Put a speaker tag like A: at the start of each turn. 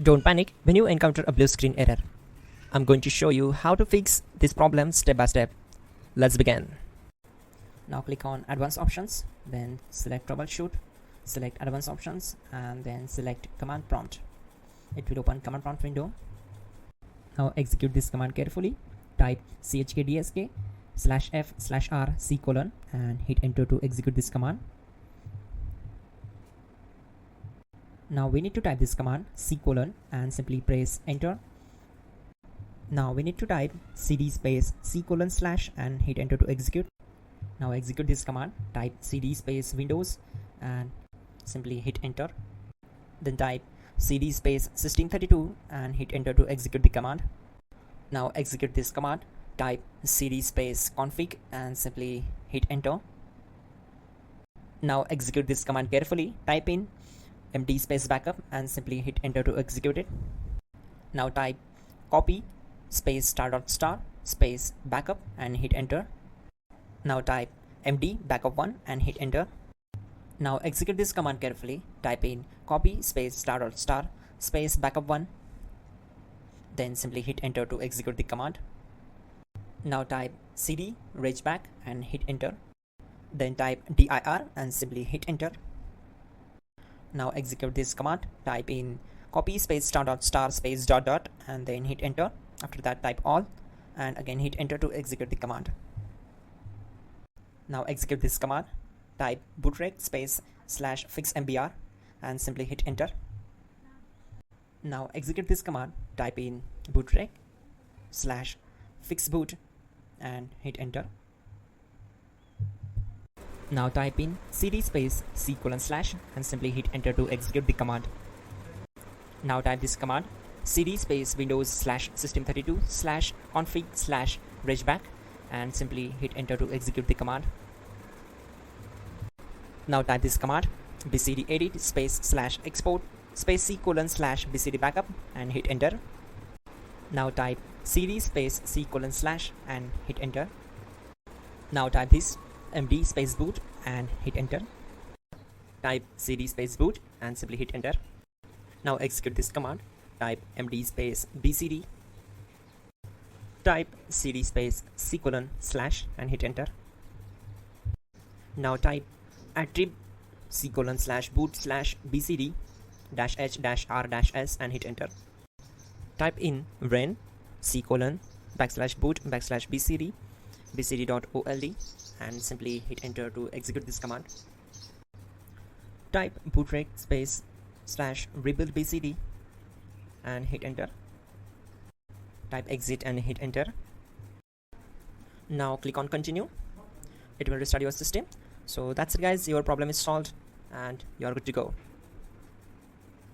A: Don't panic when you encounter a blue screen error. I'm going to show you how to fix this problem step by step. Let's begin. Now click on Advanced Options, then select Troubleshoot, select Advanced Options, and then select Command Prompt. It will open Command Prompt window. Now execute this command carefully. Type chkdsk/f/r:/c: and hit enter to execute this command. Now we need to type this command c: and simply press enter. Now we need to type cd space c: and hit enter to execute. Now execute this command. Type cd space Windows and simply hit enter. Then type cd space system32 and hit enter to execute the command. Now execute this command. Type cd space config and simply hit enter. Now execute this command carefully. Type in md space backup and simply hit enter to execute it. Now type copy space *** space backup and hit enter. Now type md backup1 and hit enter. Now execute this command carefully. Type in copy space *** space backup1, then simply hit enter to execute the command. Now type cd regback and hit enter. Then type dir and simply hit enter. Now execute this command. Type in copy space *** space ... and then hit enter. After that type all and again hit enter to execute the command. Now execute this command. Type bootrec space /fixmbr and simply hit enter. Now execute this command. Type in bootrec /fixboot and hit enter. Now type in cd space c: and simply hit enter to execute the command. Now type this command cd space Windows /system32 /config /regback and simply hit enter to execute the command. Now type this command bcd edit space /export space c: /bcd backup and hit enter. Now type cd space c: and hit enter. Now type this md space boot and hit enter. Type cd space boot and simply hit enter. Now execute this command. Type md space bcd. Type cd space c: and hit enter. Now type attrib c: /boot /bcd -h-r-s and hit enter. Type in ren c: /boot /bcd bcd.old and simply hit enter to execute this command. Type bootrec space /rebuild bcd and hit enter. Type exit and hit enter. Now click on continue. It will restart your system. So that's it guys, your problem is solved and you're good to go.